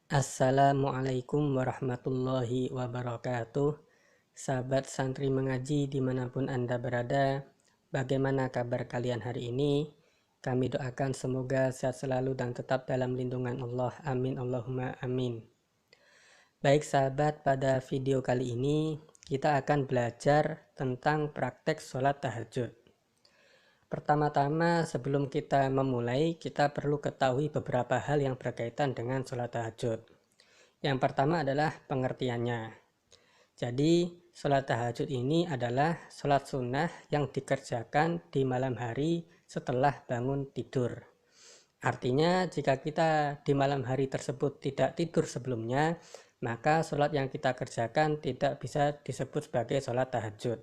Assalamualaikum warahmatullahi wabarakatuh. Sahabat santri mengaji dimanapun Anda berada, bagaimana kabar kalian hari ini? Kami doakan semoga sehat selalu dan tetap dalam lindungan Allah. Amin Allahumma amin. Baik sahabat, pada video kali ini kita akan belajar tentang praktek sholat tahajud. Pertama-tama sebelum kita memulai, kita perlu ketahui beberapa hal yang berkaitan dengan sholat tahajud. Yang pertama adalah pengertiannya. Jadi, sholat tahajud ini adalah sholat sunnah yang dikerjakan di malam hari setelah bangun tidur. Artinya, jika kita di malam hari tersebut tidak tidur sebelumnya, maka sholat yang kita kerjakan tidak bisa disebut sebagai sholat tahajud.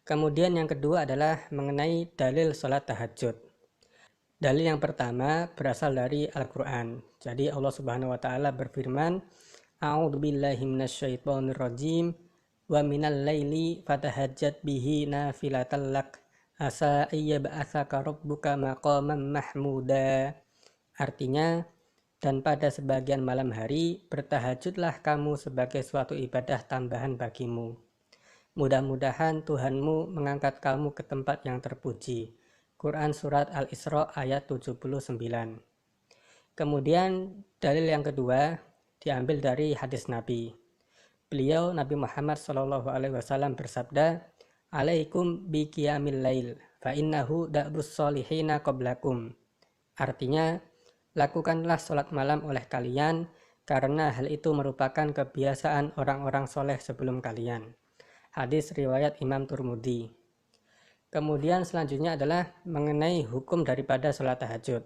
Kemudian yang kedua adalah mengenai dalil sholat tahajud. Dalil yang pertama berasal dari Al-Quran. Jadi Allah Subhanahu wa Ta'ala berfirman, A'udzubillahi minasyaitonirrajim wa minal laili fatahajjat bihi nafilatan lak asa ayyab'atsaka rabbuka maqaman mahmuda. Artinya, dan pada sebagian malam hari bertahajudlah kamu sebagai suatu ibadah tambahan bagimu. Mudah-mudahan Tuhanmu mengangkat kamu ke tempat yang terpuji. Quran Surat Al-Isra ayat 79. Kemudian dalil yang kedua diambil dari hadis Nabi. Beliau Nabi Muhammad SAW bersabda, Alaikum bi qiyamil lail fa innahu da'bus solihina qablakum. Artinya, lakukanlah sholat malam oleh kalian karena hal itu merupakan kebiasaan orang-orang soleh sebelum kalian. Hadis riwayat Imam Turmudi. Kemudian selanjutnya adalah mengenai hukum daripada sholat tahajud.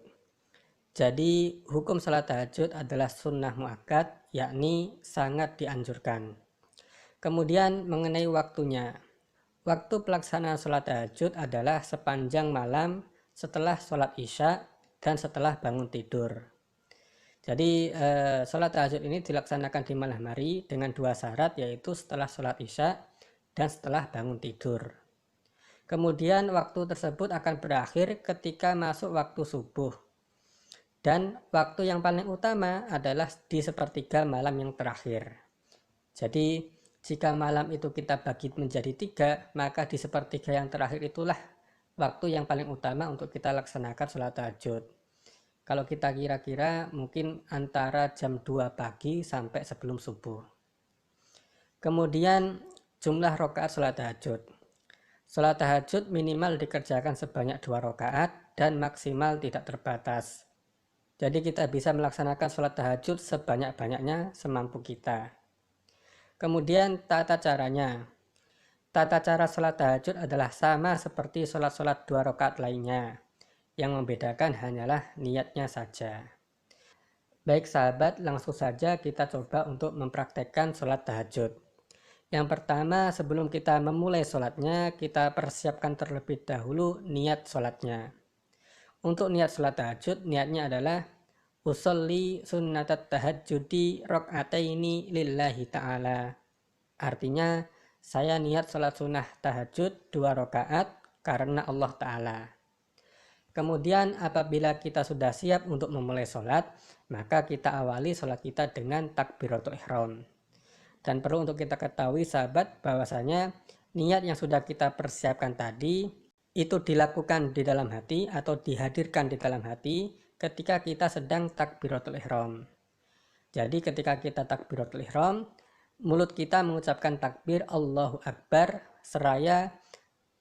Jadi hukum sholat tahajud adalah sunnah muakkad, yakni sangat dianjurkan. Kemudian mengenai waktunya. Waktu pelaksanaan sholat tahajud adalah sepanjang malam setelah sholat isya dan setelah bangun tidur. Jadi sholat tahajud ini dilaksanakan di malam hari dengan dua syarat, yaitu setelah sholat isya dan setelah bangun tidur. Kemudian waktu tersebut akan berakhir ketika masuk waktu subuh. Dan waktu yang paling utama adalah di sepertiga malam yang terakhir. Jadi jika malam itu kita bagi menjadi 3, maka di sepertiga yang terakhir itulah waktu yang paling utama untuk kita laksanakan sholat tahajud. Kalau kita kira-kira mungkin antara jam 2 pagi sampai sebelum subuh. Kemudian jumlah rakaat sholat tahajud. Sholat tahajud minimal dikerjakan sebanyak 2 rakaat dan maksimal tidak terbatas. Jadi kita bisa melaksanakan sholat tahajud sebanyak-banyaknya semampu kita. Kemudian tata caranya. Tata cara sholat tahajud adalah sama seperti sholat-sholat 2 rakaat lainnya. Yang membedakan hanyalah niatnya saja. Baik sahabat, langsung saja kita coba untuk mempraktekkan sholat tahajud. Yang pertama, sebelum kita memulai sholatnya, kita persiapkan terlebih dahulu niat sholatnya. Untuk niat sholat tahajud, niatnya adalah usolli sunnatat tahajjudi rok'ataini lillahi ta'ala. Artinya, saya niat sholat sunnah tahajud 2 rakaat karena Allah Ta'ala. Kemudian apabila kita sudah siap untuk memulai sholat, maka kita awali sholat kita dengan takbiratul ihram. Dan perlu untuk kita ketahui sahabat bahwasanya niat yang sudah kita persiapkan tadi itu dilakukan di dalam hati atau dihadirkan di dalam hati ketika kita sedang takbiratul ihram. Jadi ketika kita takbiratul ihram, mulut kita mengucapkan takbir Allahu Akbar seraya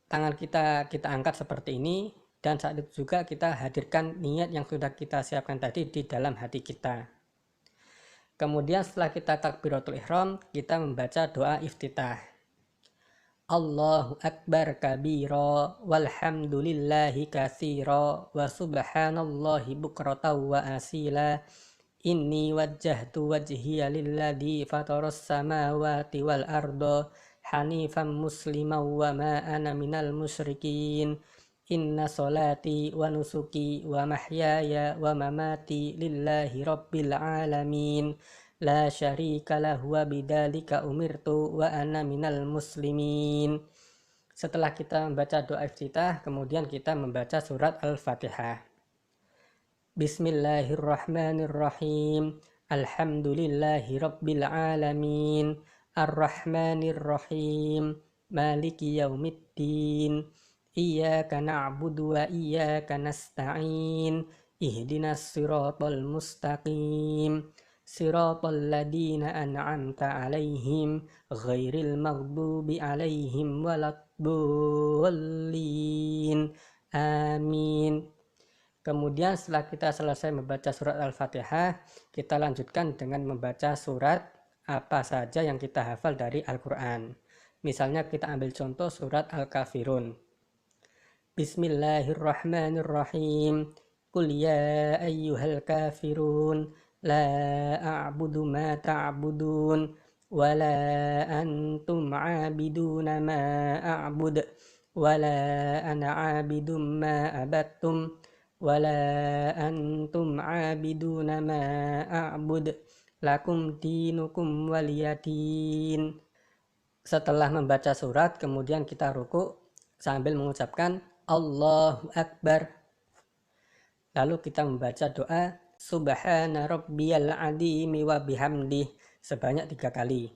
tangan kita angkat seperti ini, dan saat itu juga kita hadirkan niat yang sudah kita siapkan tadi di dalam hati kita. Kemudian setelah kita takbiratul ihram, kita membaca doa iftitah. Allahu Akbar kabira walhamdulillahi katsira wa subhanallahi bukratan wa asila. Inni wajjahtu wajhiya lilladzi fataras samawati wal arda hanifan musliman wa ma ana minal musyrikin. Inna solati wa nusuki wa mahyaya wa mamati lillahi rabbil alamin. La syarika lahu wa bidzalika umirtu wa ana minal muslimin. Setelah kita membaca doa iftitah, kemudian kita membaca surat Al-Fatihah. Bismillahirrahmanirrahim. Alhamdulillahi Rabbil Alamin, Ar-Rahmanir Rahim, Maliki Yaumiddin, Iyyaka na'budu wa iyyaka nasta'in, Ihdinas siratal mustaqim, Siratal ladzina an'amta 'alaihim, Ghairil maghdubi 'alaihim waladdallin. Amin. Kemudian setelah kita selesai membaca surat Al-Fatihah, kita lanjutkan dengan membaca surat apa saja yang kita hafal dari Al-Quran. Misalnya kita ambil contoh surat Al-Kafirun. Bismillahirrahmanirrahim. Qul ya ayyuhal kafirun, la a'budu ma ta'budun, wa la antum 'abiduna ma a'bud, wa la ana 'abidum ma abattum, wala antum 'abiduna ma a'bud, lakum dinukum waliyadin. Setelah membaca surat, kemudian kita ruku sambil mengucapkan Allahu Akbar. Lalu kita membaca doa Subhana rabbiyal azimi wa bihamdih sebanyak 3 kali.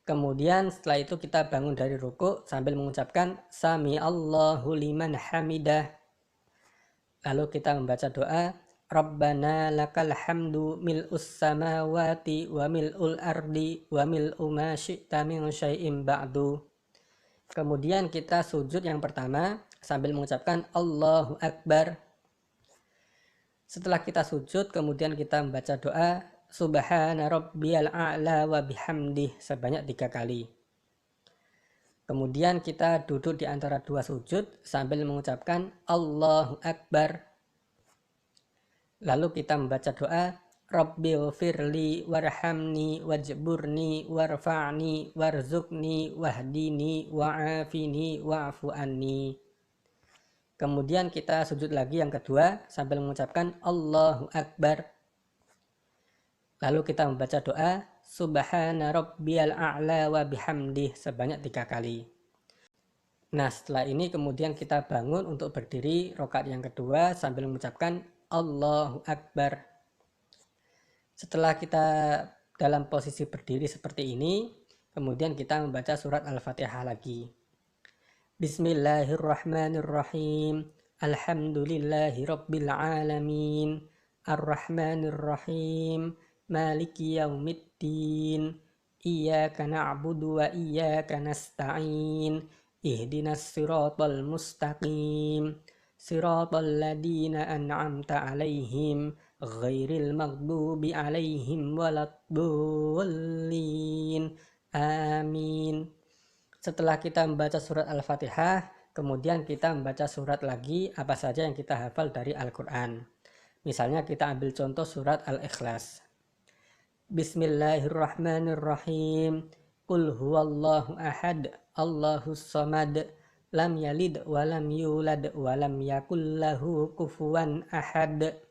Kemudian setelah itu kita bangun dari ruku sambil mengucapkan Sami Allahu liman hamidah. Lalu kita membaca doa Rabbana lakal hamdu mil'us samawati wa mil'ul ardi wa mil'u ma syi'ta min syai'im ba'du. Kemudian kita sujud yang pertama sambil mengucapkan Allahu Akbar. Setelah kita sujud, kemudian kita membaca doa Subhana rabbiyal a'la wa bihamdih sebanyak 3 kali. Kemudian kita duduk di antara 2 sujud sambil mengucapkan Allahu Akbar. Lalu kita membaca doa Rabbighfirli warhamni wajburni warfa'ni warzuqni wahdini wa'afini wa'fu anni. Kemudian kita sujud lagi yang kedua sambil mengucapkan Allahu Akbar. Lalu kita membaca doa Subhana rabbiyal a'la wa bihamdih sebanyak 3 kali. Nah, setelah ini kemudian kita bangun untuk berdiri rakaat yang kedua sambil mengucapkan Allahu Akbar. Setelah kita dalam posisi berdiri seperti ini, kemudian kita membaca surat Al-Fatihah lagi. Bismillahirrahmanirrahim. Alhamdulillahi Rabbil Alamin. Ar-Rahmanir Rahim. Maliki Yaumiddin. Iyyaka na'budu wa iyyaka nasta'in. Ihdinas siratal mustaqim. Siratal ladzina an'amta 'alaihim, Ghairil maghdubi 'alaihim waladdallin. Amin. Setelah kita membaca surat Al-Fatihah, kemudian kita membaca surat lagi apa saja yang kita hafal dari Al-Quran. Misalnya kita ambil contoh surat Al-Ikhlas. Bismillahirrahmanirrahim. Qul huwallahu ahad, Allahus samad, lam yalid walam yulad walam yakul lahu kufuwan ahad.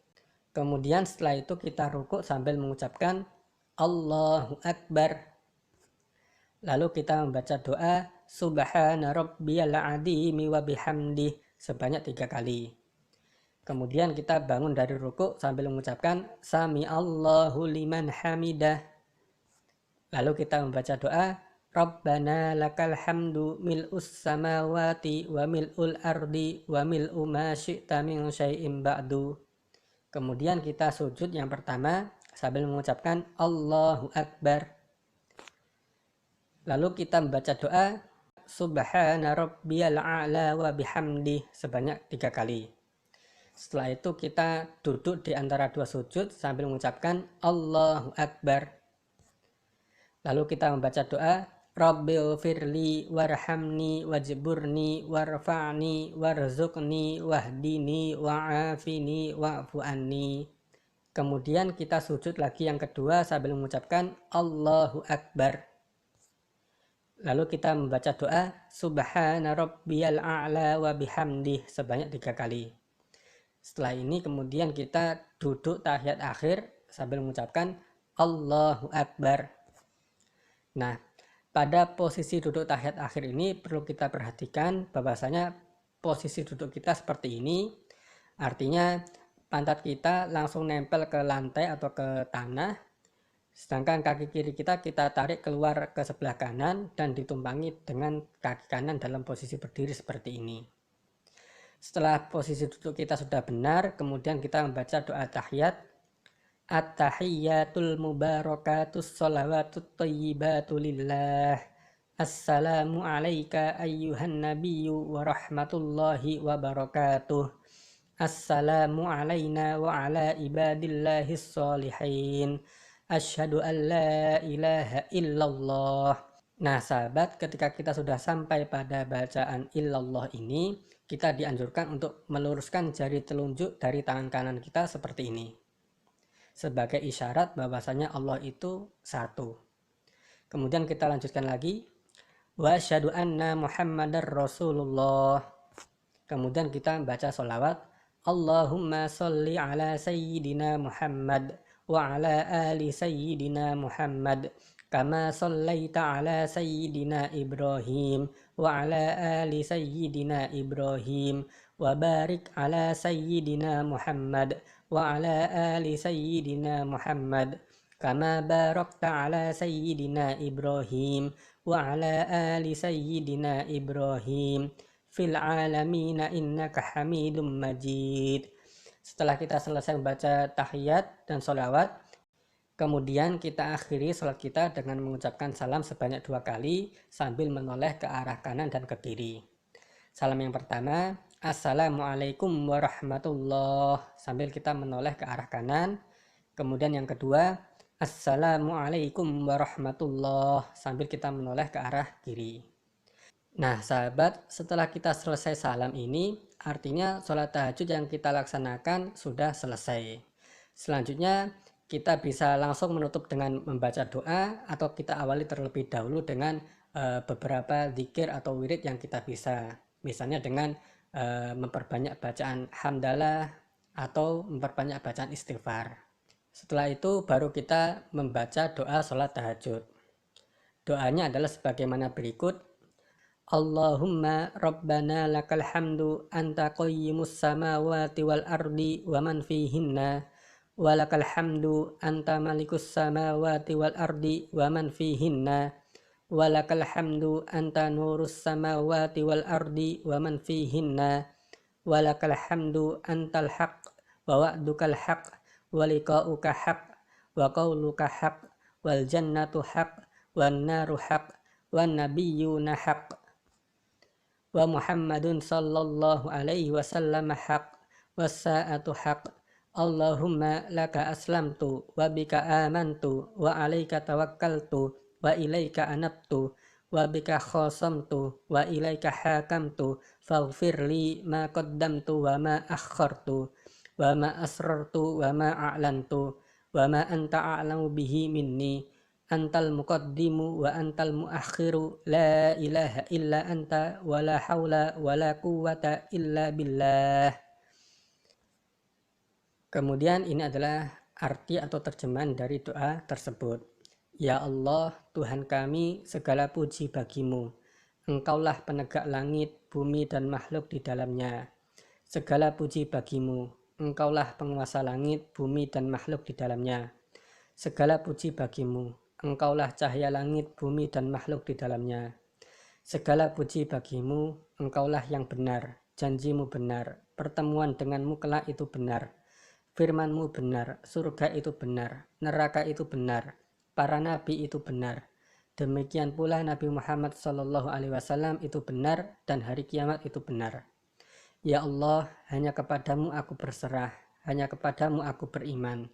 Kemudian setelah itu kita rukuk sambil mengucapkan Allahu Akbar. Lalu kita membaca doa Subhana rabbiyal azimi wa bihamdih sebanyak 3 kali. Kemudian kita bangun dari rukuk sambil mengucapkan Sami Allahu liman hamidah. Lalu kita membaca doa Rabbana lakal hamdu mil'us samawati wa mil'ul ardi wa mil'u ma syi'ta min syai'im ba'du. Kemudian kita sujud yang pertama sambil mengucapkan Allahu Akbar. Lalu kita membaca doa Subhana rabbiyal a'la wa bihamdih sebanyak 3 kali. Setelah itu kita duduk di antara 2 sujud sambil mengucapkan Allahu Akbar. Lalu kita membaca doa Rabbighfirli warhamni wajburni warfa'ni warzuqni wahdini wa'afini wa'fu anni. Kemudian kita sujud lagi yang kedua sambil mengucapkan Allahu Akbar. Lalu kita membaca doa Subhana rabbiyal a'la wa bihamdih sebanyak 3 kali. Setelah ini kemudian kita duduk tahiyat akhir sambil mengucapkan Allahu Akbar. Nah, pada posisi duduk tahiyat akhir ini perlu kita perhatikan bahwasanya posisi duduk kita seperti ini. Artinya pantat kita langsung nempel ke lantai atau ke tanah, sedangkan kaki kiri kita tarik keluar ke sebelah kanan dan ditumpangi dengan kaki kanan dalam posisi berdiri seperti ini. Setelah posisi duduk kita sudah benar, kemudian kita membaca doa tahiyat. At-tahiyyatul mubarakatus sholawatut thayyibatu lillah. Assalamu alayka ayyuhan nabiyyu wa rahmatullahi wa barakatuh. Assalamu alayna wa ala ibadillahis sholihin. Asyhadu an la ilaha illallah. Nah sahabat, ketika kita sudah sampai pada bacaan illallah ini, kita dianjurkan untuk meluruskan jari telunjuk dari tangan kanan kita seperti ini, sebagai isyarat bahwasanya Allah itu satu. Kemudian kita lanjutkan lagi, wa asyhadu anna muhammadar rasulullah. Kemudian kita baca sholawat, Allahumma sholli ala sayyidina Muhammad wa ala ali sayyidina Muhammad kama shallaita ala sayyidina Ibrahim wa ala ali sayyidina Ibrahim wa barik ala sayyidina Muhammad wa ala ali sayyidina Muhammad kama barakta ala sayyidina Ibrahim wa ala ali sayyidina Ibrahim fil alamina innaka hamidum majid. Setelah kita selesai membaca tahiyat dan sholawat, kemudian kita akhiri sholat kita dengan mengucapkan salam sebanyak 2 kali sambil menoleh ke arah kanan dan ke kiri. Salam yang pertama, Assalamualaikum warahmatullahi, sambil kita menoleh ke arah kanan. Kemudian yang kedua, Assalamualaikum warahmatullahi, sambil kita menoleh ke arah kiri. Nah sahabat, setelah kita selesai salam ini, artinya sholat tahajud yang kita laksanakan sudah selesai. Selanjutnya kita bisa langsung menutup dengan membaca doa, atau kita awali terlebih dahulu dengan beberapa zikir atau wirid yang kita bisa. Misalnya dengan memperbanyak bacaan hamdalah atau memperbanyak bacaan istighfar. Setelah itu baru kita membaca doa sholat tahajud. Doanya adalah sebagaimana berikut. Allahumma rabbana lakal hamdu anta qayyimus samawati wal ardi wa man fihinna wa lakal hamdu anta malikus samawati wal ardi wa man fihinna wa lakal hamdu anta nurus samawati wal ardi wa man fihinna wa lakal hamdu antal haq wa wa'dukal haq wa liqa'uka haq wa qawluka haq wal jannatu haq wan naru haq wan nabiyyuna haq wa Muhammadun sallallahu alaihi wasallam haq was-sa'atu haq. Allahumma laka aslamtu wa bika amantu wa alaika tawakkaltu wa ilaika anabtu wa bika khosamtu wa ilaika hakamtu faghfir li ma qaddamtu wa ma akhartu wa ma asrartu wa ma a'lantu wa ma anta a'lamu bihi minni antal muqaddimu wa antal muakhiru la ilaha illa anta wa la hawla wa la quwwata illa billah. Kemudian ini adalah arti atau terjemahan dari doa tersebut. Ya Allah, Tuhan kami, segala puji bagimu. Engkaulah penegak langit, bumi dan makhluk di dalamnya. Segala puji bagimu. Engkaulah penguasa langit, bumi dan makhluk di dalamnya. Segala puji bagimu. Engkaulah cahaya langit, bumi, dan makhluk di dalamnya. Segala puji bagimu, engkaulah yang benar, janjimu benar, pertemuan denganmu kelak itu benar, firmanmu benar, surga itu benar, neraka itu benar, para nabi itu benar. Demikian pula Nabi Muhammad SAW itu benar, dan hari kiamat itu benar. Ya Allah, hanya kepadamu aku berserah, hanya kepadamu aku beriman,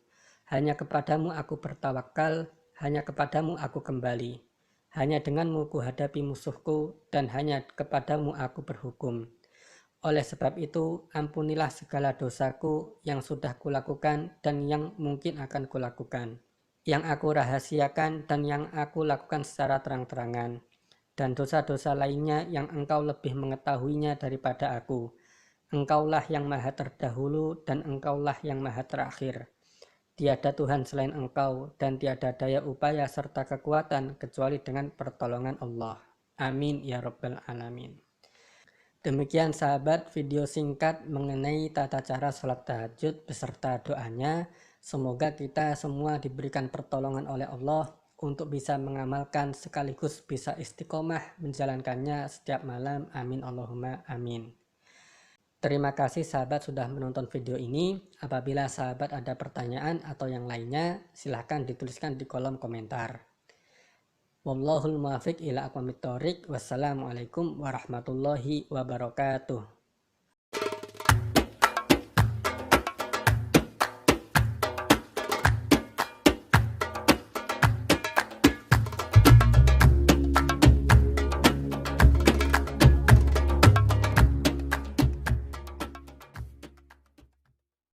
hanya kepadamu aku bertawakal, hanya kepadamu aku kembali, hanya denganmu ku hadapi musuhku, dan hanya kepadamu aku berhukum. Oleh sebab itu, ampunilah segala dosaku yang sudah kulakukan dan yang mungkin akan kulakukan, yang aku rahasiakan dan yang aku lakukan secara terang-terangan, dan dosa-dosa lainnya yang engkau lebih mengetahuinya daripada aku. Engkaulah yang maha terdahulu dan engkaulah yang maha terakhir. Tiada Tuhan selain engkau, dan tiada daya upaya serta kekuatan kecuali dengan pertolongan Allah. Amin ya rabbal alamin. Demikian sahabat video singkat mengenai tata cara sholat tahajud beserta doanya. Semoga kita semua diberikan pertolongan oleh Allah untuk bisa mengamalkan sekaligus bisa istiqomah menjalankannya setiap malam. Amin Allahumma amin. Terima kasih sahabat sudah menonton video ini. Apabila sahabat ada pertanyaan atau yang lainnya, silahkan dituliskan di kolom komentar. Wallahul muwaffiq ila aqwamit thoriq. Wassalamualaikum warahmatullahi wabarakatuh.